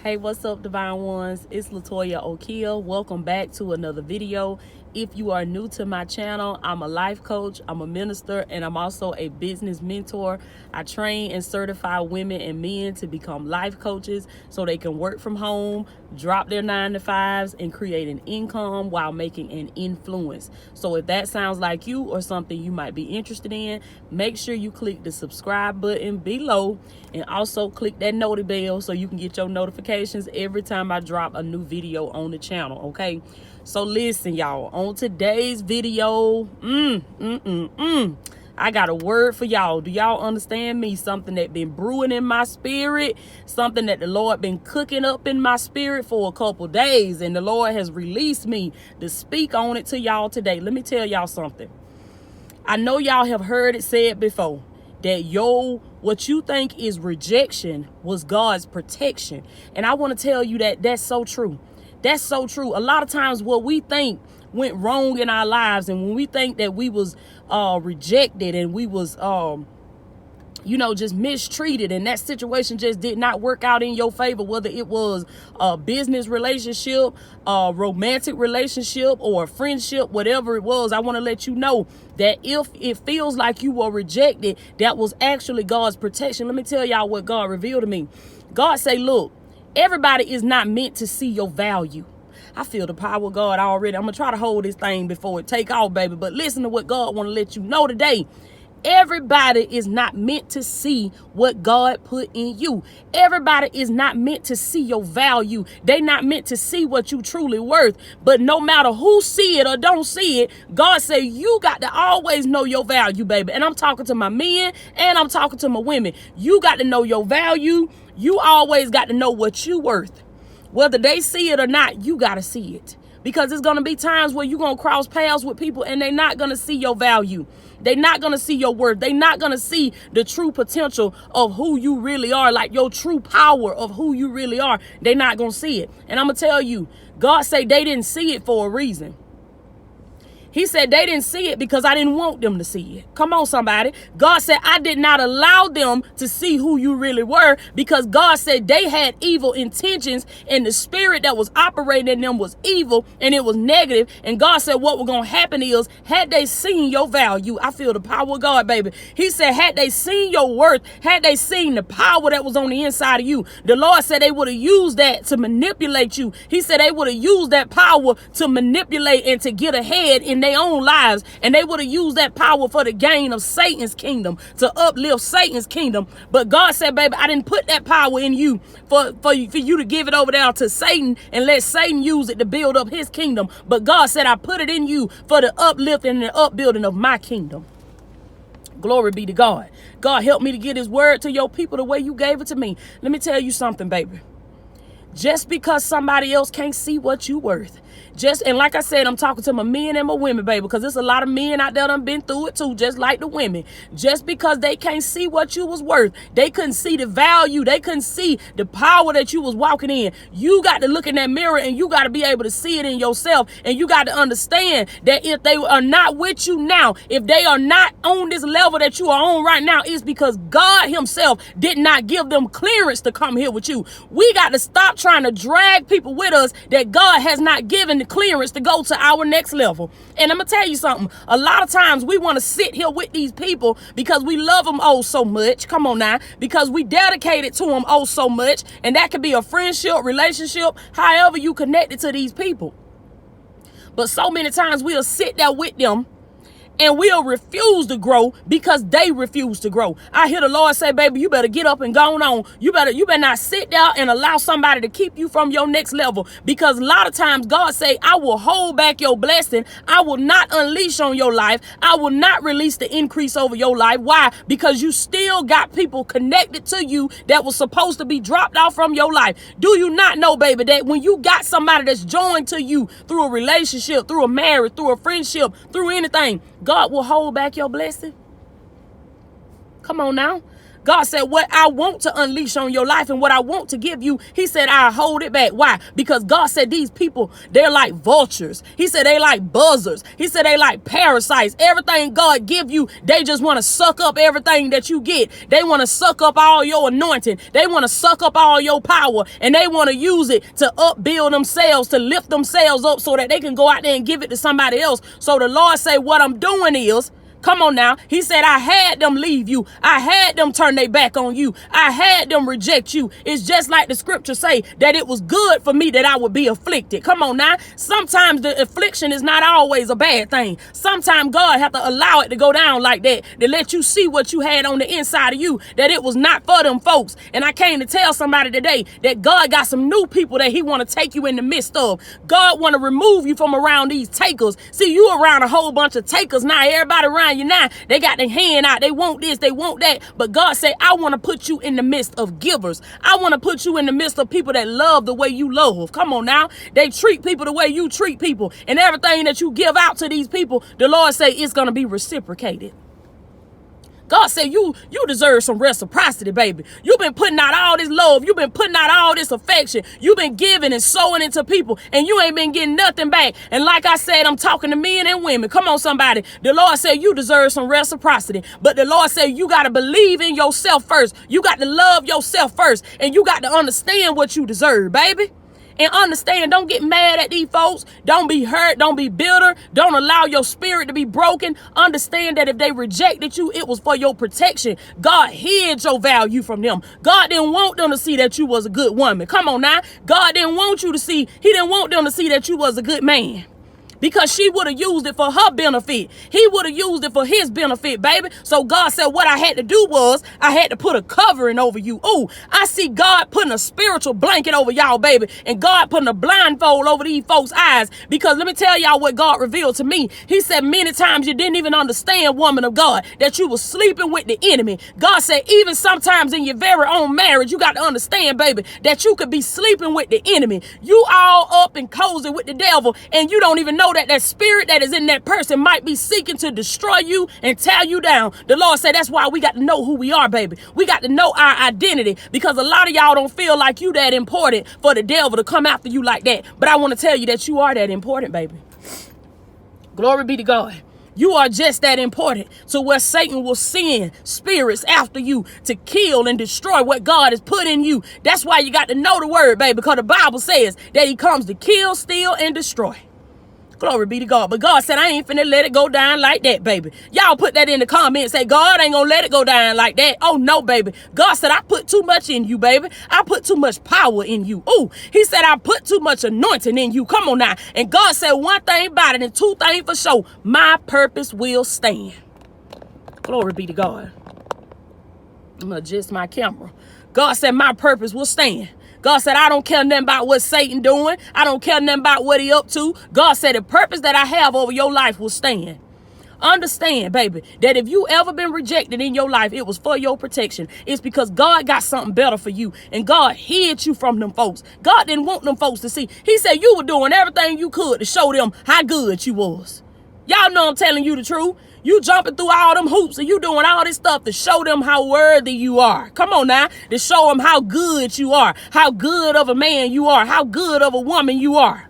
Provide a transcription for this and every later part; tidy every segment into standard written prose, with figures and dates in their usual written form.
Hey, what's up, Divine Ones? It's Latoya Okia. Welcome back to another video. If you are new to my channel, I'm a life coach, I'm a minister, and I'm also a business mentor. I train and certify women and men to become life coaches so they can work from home, drop their 9-to-5s, and create an income while making an influence. So if that sounds like you or something you might be interested in, make sure you click the subscribe button below and also click that noti bell so you can get your notifications every time I drop a new video on the channel, okay? So listen, y'all, on today's video, I got a word for y'all. Do y'all understand me? Something that been brewing in my spirit, something that the Lord been cooking up in my spirit for a couple days, and the Lord has released me to speak on it to y'all today. Let me tell y'all something. I know y'all have heard it said before that what you think is rejection was God's protection. And I want to tell you that that's so true. That's so true. A lot of times what we think went wrong in our lives, and when we think that we was rejected and we was just mistreated, and that situation just did not work out in your favor, whether it was a business relationship, a romantic relationship, or a friendship, whatever it was, I want to let you know that if it feels like you were rejected, that was actually God's protection. Let me tell y'all what God revealed to me. God say, look, everybody is not meant to see your value. I feel the power of God already. I'm going to try to hold this thing before it take off, baby. But listen to what God want to let you know today. Everybody is not meant to see what God put in you. Everybody is not meant to see your value. They not meant to see what you truly worth. But no matter who see it or don't see it, God say you got to always know your value, baby. And I'm talking to my men and I'm talking to my women. You got to know your value. You always got to know what you worth. Whether they see it or not, you got to see it. Because there's going to be times where you're going to cross paths with people and they're not going to see your value. They're not going to see your worth. They're not going to see the true potential of who you really are, like your true power of who you really are. They're not going to see it. And I'm going to tell you, God say they didn't see it for a reason. He said they didn't see it because I didn't want them to see it. Come on, somebody. God said I did not allow them to see who you really were, because God said they had evil intentions and the spirit that was operating in them was evil and it was negative. And God said what was going to happen is, had they seen your value, I feel the power of God, baby. He said had they seen your worth, had they seen the power that was on the inside of you, the Lord said they would have used that to manipulate you. He said they would have used that power to manipulate and to get ahead in their own lives, and they would have used that power for the gain of Satan's kingdom, to uplift Satan's kingdom. But God said, baby, I didn't put that power in you for you to give it over there to Satan and let Satan use it to build up his kingdom. But God said I put it in you for the uplifting and the upbuilding of my kingdom. Glory be to God. God, help me to get his word to your people the way you gave it to me. Let me tell you something, baby. Just because somebody else can't see what you worth, and like I said, I'm talking to my men and my women, baby, because there's a lot of men out there done been through it too, just like the women. Just because they can't see what you was worth, they couldn't see the value, they couldn't see the power that you was walking in. You got to look in that mirror and you got to be able to see it in yourself. And you got to understand that if they are not with you now, if they are not on this level that you are on right now, it's because God himself did not give them clearance to come here with you. We got to stop trying to drag people with us that God has not given the clearance to go to our next level. And I'm gonna tell you something. A lot of times we want to sit here with these people because we love them oh so much. Come on now. Because we dedicated to them oh so much. And that could be a friendship, relationship, however you connected to these people. But so many times we'll sit there with them and we'll refuse to grow because they refuse to grow. I hear the Lord say, baby, you better get up and go on. You better not sit there and allow somebody to keep you from your next level. Because a lot of times God say, I will hold back your blessing. I will not unleash on your life. I will not release the increase over your life. Why? Because you still got people connected to you that was supposed to be dropped out from your life. Do you not know, baby, that when you got somebody that's joined to you through a relationship, through a marriage, through a friendship, through anything, God will hold back your blessing? Come on now. God said, what I want to unleash on your life and what I want to give you, he said, I hold it back. Why? Because God said these people, they're like vultures. He said they like buzzards. He said they like parasites. Everything God give you, they just want to suck up everything that you get. They want to suck up all your anointing. They want to suck up all your power, and they want to use it to upbuild themselves, to lift themselves up so that they can go out there and give it to somebody else. So the Lord say, what I'm doing is, come on now. He said, I had them leave you. I had them turn their back on you. I had them reject you. It's just like the scripture say that it was good for me that I would be afflicted. Come on now. Sometimes the affliction is not always a bad thing. Sometimes God have to allow it to go down like that to let you see what you had on the inside of you, that it was not for them folks. And I came to tell somebody today that God got some new people that he want to take you in the midst of. God want to remove you from around these takers. See, you around a whole bunch of takers now. Everybody around you now, they got their hand out. They want this, they want that. But God said, I want to put you in the midst of givers. I want to put you in the midst of people that love the way you love. Come on now. They treat people the way you treat people. And everything that you give out to these people, the Lord say it's going to be reciprocated. God said you deserve some reciprocity, baby. You've been putting out all this love. You've been putting out all this affection. You've been giving and sowing into people, and you ain't been getting nothing back. And like I said, I'm talking to men and women. Come on, somebody. The Lord said you deserve some reciprocity. But the Lord said you got to believe in yourself first. You got to love yourself first. And you got to understand what you deserve, baby. And understand, don't get mad at these folks. Don't be hurt. Don't be bitter. Don't allow your spirit to be broken. Understand that if they rejected you, it was for your protection. God hid your value from them. God didn't want them to see that you was a good woman. Come on now. God didn't want you to see. He didn't want them to see that you was a good man. Because she would have used it for her benefit. He would have used it for his benefit, baby. So God said what I had to do was I had to put a covering over you. Ooh, I see God putting a spiritual blanket over y'all, baby. And God putting a blindfold over these folks' eyes. Because let me tell y'all what God revealed to me. He said many times you didn't even understand, woman of God, that you was sleeping with the enemy. God said even sometimes in your very own marriage, you got to understand, baby, that you could be sleeping with the enemy. You all up and cozy with the devil, and you don't even know that spirit that is in that person might be seeking to destroy you and tear you down. The Lord said that's why we got to know who we are, baby. We got to know our identity, because a lot of y'all don't feel like you that important for the devil to come after you like that. But I want to tell you that you are that important, baby. Glory be to God. You are just that important to where Satan will send spirits after you to kill and destroy what God has put in you. That's why you got to know the word, baby, because the Bible says that he comes to kill, steal, and destroy. Glory be to God. But God said, I ain't finna let it go down like that, baby. Y'all put that in the comments. Say, God ain't gonna let it go down like that. Oh, no, baby. God said, I put too much in you, baby. I put too much power in you. Ooh, he said, I put too much anointing in you. Come on now. And God said one thing about it and two things for sure. My purpose will stand. Glory be to God. I'm gonna adjust my camera. God said, my purpose will stand. God said, I don't care nothing about what Satan doing. I don't care nothing about what he up to. God said, the purpose that I have over your life will stand. Understand, baby, that if you ever been rejected in your life, it was for your protection. It's because God got something better for you. And God hid you from them folks. God didn't want them folks to see. He said you were doing everything you could to show them how good you was. Y'all know I'm telling you the truth. You jumping through all them hoops and you doing all this stuff to show them how worthy you are. Come on now. To show them how good you are. How good of a man you are. How good of a woman you are.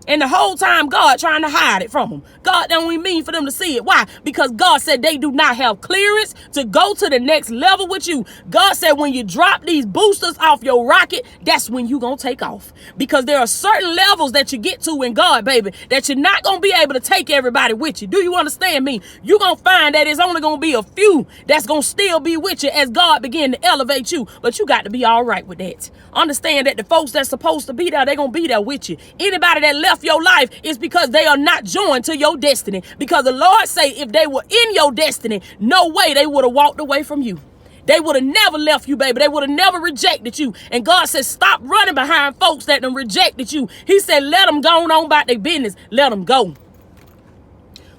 And the whole time God trying to hide it from them. God don't even mean for them to see it. Why? Because God said they do not have clearance to go to the next level with you. God said when you drop these boosters off your rocket, that's when you gonna take off. Because there are certain levels that you get to in God, baby, that you're not gonna be able to take everybody with you. Do you understand me? You're gonna find that it's only gonna be a few that's gonna still be with you as God begin to elevate you. But you got to be all right with that. Understand that the folks that's supposed to be there, they're gonna be there with you. Anybody that left your life is because they are not joined to your destiny. Because the Lord say if they were in your destiny, no way they would have walked away from you. They would have never left you, baby. They would have never rejected you. And God said, stop running behind folks that done rejected you. He said, let them go on about their business. Let them go.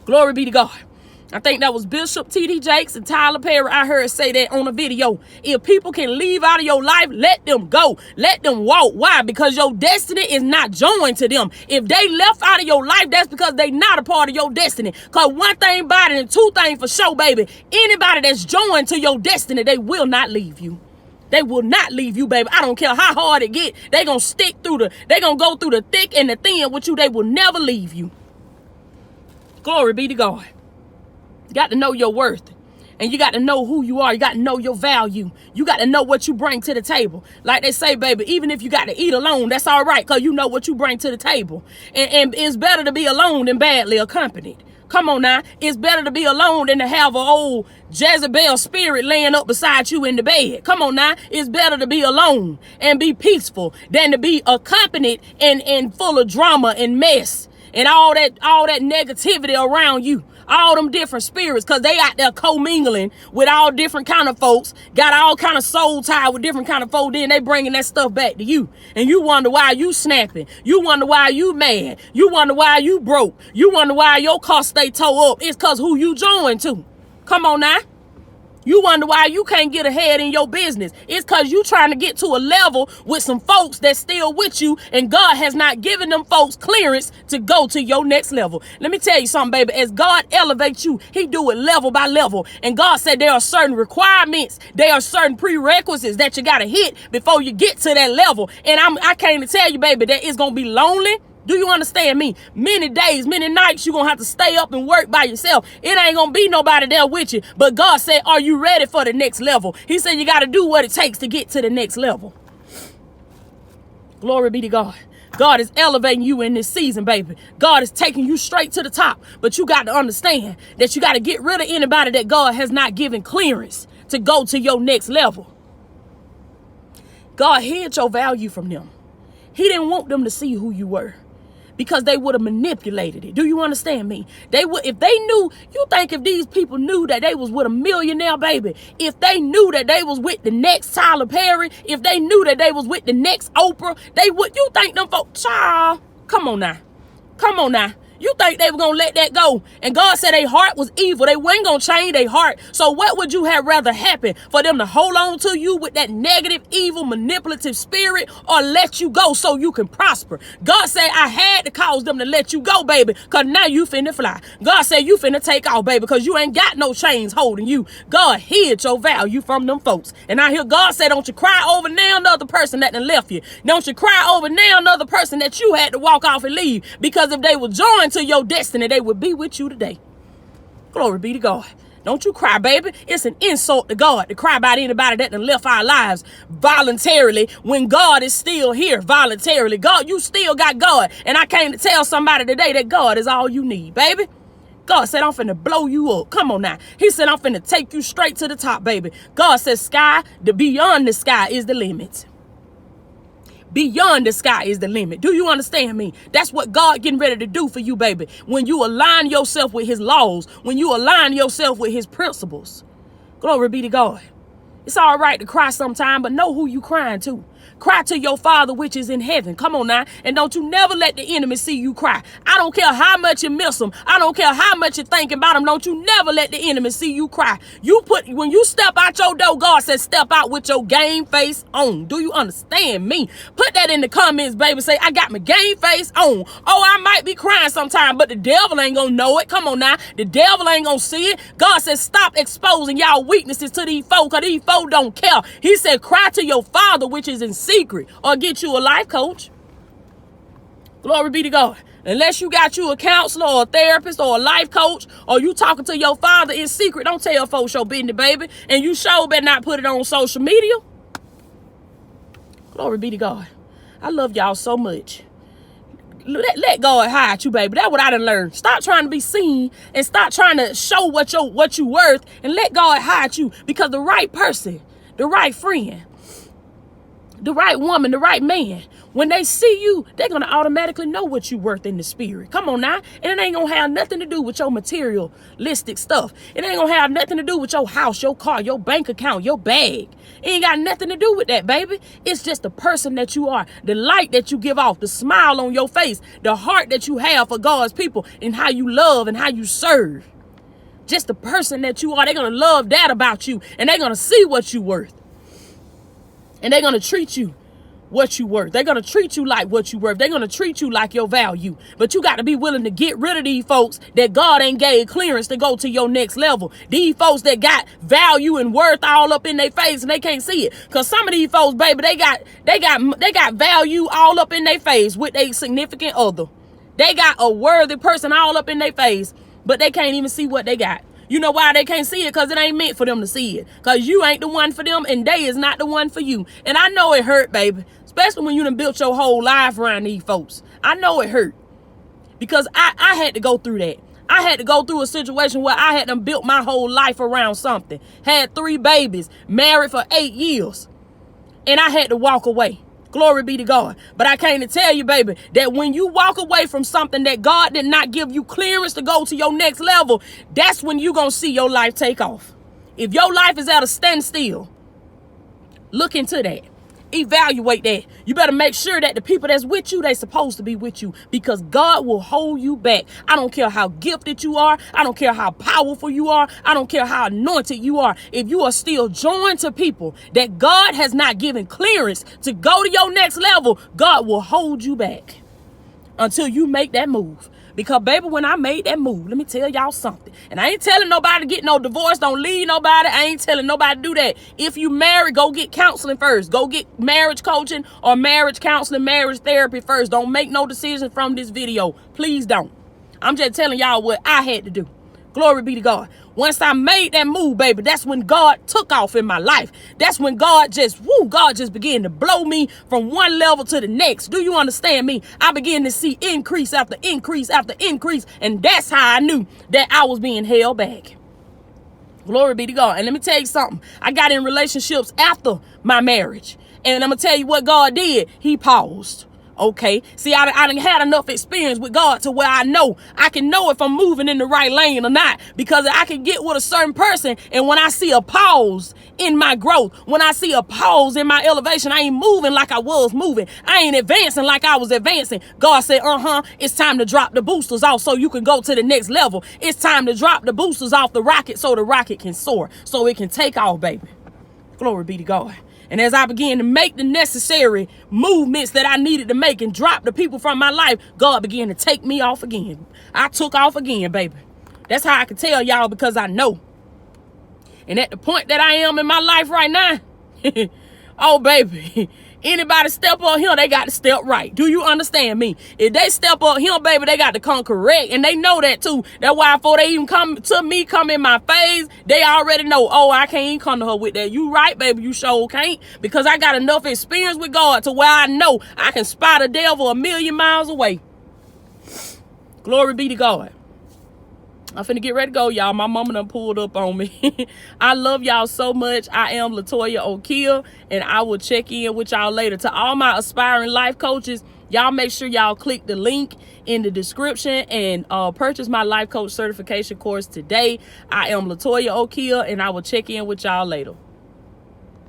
Glory be to God. I think that was Bishop T.D. Jakes and Tyler Perry. I heard say that on a video. If people can leave out of your life, let them go. Let them walk. Why? Because your destiny is not joined to them. If they left out of your life, that's because they not a part of your destiny. Because one thing about it and two things for sure, baby. Anybody that's joined to your destiny, they will not leave you. They will not leave you, baby. I don't care how hard it get. They gonna stick through they gonna go through the thick and the thin with you. They will never leave you. Glory be to God. You got to know your worth. And you got to know who you are. You got to know your value. You got to know what you bring to the table. Like they say, baby, even if you got to eat alone, that's all right, because you know what you bring to the table. And it's better to be alone than badly accompanied. Come on now. It's better to be alone than to have an old Jezebel spirit laying up beside you in the bed. Come on now. It's better to be alone and be peaceful than to be accompanied and full of drama and mess and all that negativity around you. All them different spirits, because they out there commingling with all different kind of folks, got all kind of soul tie with different kind of folks, then they bringing that stuff back to you. And you wonder why you snapping. You wonder why you mad. You wonder why you broke. You wonder why your car stay towed up. It's because who you joined to. Come on now. You wonder why you can't get ahead in your business. It's because you trying to get to a level with some folks that's still with you, and God has not given them folks clearance to go to your next level. Let me tell you something, baby. As God elevates you, he do it level by level. And God said there are certain requirements, there are certain prerequisites that you got to hit before you get to that level. And I came to tell you, baby, that it's going to be lonely. Do you understand me? Many days, many nights, you're going to have to stay up and work by yourself. It ain't going to be nobody there with you. But God said, are you ready for the next level? He said, you got to do what it takes to get to the next level. Glory be to God. God is elevating you in this season, baby. God is taking you straight to the top. But you got to understand that you got to get rid of anybody that God has not given clearance to go to your next level. God hid your value from them. He didn't want them to see who you were, because they would have manipulated it. Do you understand me? They would, if they knew, you think if these people knew that they was with a millionaire, baby, if they knew that they was with the next Tyler Perry, if they knew that they was with the next Oprah, they would, you think them folks, child, come on now. Come on now. You think they were going to let that go? And God said their heart was evil. They weren't going to change their heart. So what would you have rather happen? For them to hold on to you with that negative, evil, manipulative spirit, or let you go so you can prosper? God said, I had to cause them to let you go, baby, because now you finna fly. God said, you finna take off, baby, because you ain't got no chains holding you. God hid your value from them folks. And I hear God say, don't you cry over now another person that done left you. Don't you cry over now another person that you had to walk off and leave, because if they were joined to your destiny, they would be with you today. Glory be to God. Don't you cry, baby. It's an insult to God to cry about anybody that done left our lives voluntarily when God is still here voluntarily. God, you still got God. And I came to tell somebody today that God is all you need, baby. God said, I'm finna blow you up. Come on now. He said, I'm finna take you straight to the top, baby. God says, beyond the sky is the limit. Beyond the sky is the limit. Do you understand me? That's what God getting ready to do for you, baby. When you align yourself with his laws, when you align yourself with his principles. Glory be to God. It's all right to cry sometime, but know who you crying to. Cry to your Father which is in heaven. Come on now. And don't you never let the enemy see you cry. I don't care how much you miss him. I don't care how much you think about him. Don't you never let the enemy see you cry. When you step out your door, God says step out with your game face on. Do you understand me? Put that in the comments, baby. Say, I got my game face on. Oh, I might be crying sometime, but the devil ain't gonna know it. Come on now. The devil ain't gonna see it. God says stop exposing y'all weaknesses to these folks, because these folks don't care. He said cry to your Father which is in secret, or get you a life coach. Glory be to God. Unless you got you a counselor or a therapist or a life coach, or you talking to your Father in secret, don't tell folks your business, baby. And you sure better not put it on social media. Glory be to God. I love y'all so much. Let God hide you, baby. That's what I done learned. Stop trying to be seen and stop trying to show what you worth, and let God hide you, because the right person, the right friend, the right woman, the right man, when they see you, they're going to automatically know what you worth in the spirit. Come on now. And it ain't going to have nothing to do with your materialistic stuff. It ain't going to have nothing to do with your house, your car, your bank account, your bag. It ain't got nothing to do with that, baby. It's just the person that you are, the light that you give off, the smile on your face, the heart that you have for God's people, and how you love and how you serve. just the person that you are. They're going to love that about you, and they're going to see what you're worth. And they're going to treat you what you worth. They're going to treat you like what you worth. They're going to treat you like your value. But you got to be willing to get rid of these folks that God ain't gave clearance to go to your next level. These folks that got value and worth all up in their face and they can't see it. Because some of these folks, baby, they got value all up in their face with a significant other. They got a worthy person all up in their face, but they can't even see what they got. You know why they can't see it? Because it ain't meant for them to see it. Because you ain't the one for them, and they is not the one for you. And I know it hurt, baby. Especially when you done built your whole life around these folks. I know it hurt. Because I had to go through that. I had to go through a situation where I had done built my whole life around something. Had 3 babies. Married for 8 years. And I had to walk away. Glory be to God. But I came to tell you, baby, that when you walk away from something that God did not give you clearance to go to your next level, that's when you're going to see your life take off. If your life is at a standstill, look into that. Evaluate that. You better make sure that the people that's with you, they supposed to be with you, because God will hold you back. I don't care how gifted you are. I don't care how powerful you are. I don't care how anointed you are. If you are still joined to people that God has not given clearance to go to your next level, God will hold you back until you make that move. Because, baby, when I made that move, let me tell y'all something. And I ain't telling nobody to get no divorce. Don't leave nobody. I ain't telling nobody to do that. If you married, go get counseling first. Go get marriage coaching or marriage counseling, marriage therapy first. Don't make no decision from this video. Please don't. I'm just telling y'all what I had to do. Glory be to God. Once I made that move, baby, that's when God took off in my life. That's when God just began to blow me from one level to the next. Do you understand me? I began to see increase after increase after increase. And that's how I knew that I was being held back. Glory be to God. And let me tell you something. I got in relationships after my marriage. And I'm going to tell you what God did. He paused. Okay. See, I done had enough experience with God to where I can know if I'm moving in the right lane or not, because I can get with a certain person. And when I see a pause in my growth, when I see a pause in my elevation, I ain't moving like I was moving. I ain't advancing like I was advancing. God said, it's time to drop the boosters off so you can go to the next level. It's time to drop the boosters off the rocket so the rocket can soar, so it can take off, baby. Glory be to God. And as I began to make the necessary movements that I needed to make and drop the people from my life, God began to take me off again. I took off again, baby. That's how I can tell y'all, because I know. And at the point that I am in my life right now, oh, baby, anybody step on him, they got to step right. Do you understand me? If they step on him, baby, they got to come correct. And they know that too. That's why before they even come to me, come in my face, they already know, oh, I can't even come to her with that. You right, baby, you sure can't. Because I got enough experience with God to where I know I can spot a devil 1,000,000 miles away. Glory be to God. I'm finna get ready to go, y'all. My mama done pulled up on me. I love y'all so much. I am Latoya O'Keel, and I will check in with y'all later. To all my aspiring life coaches, y'all make sure y'all click the link in the description and purchase my life coach certification course today. I am Latoya O'Keel, and I will check in with y'all later.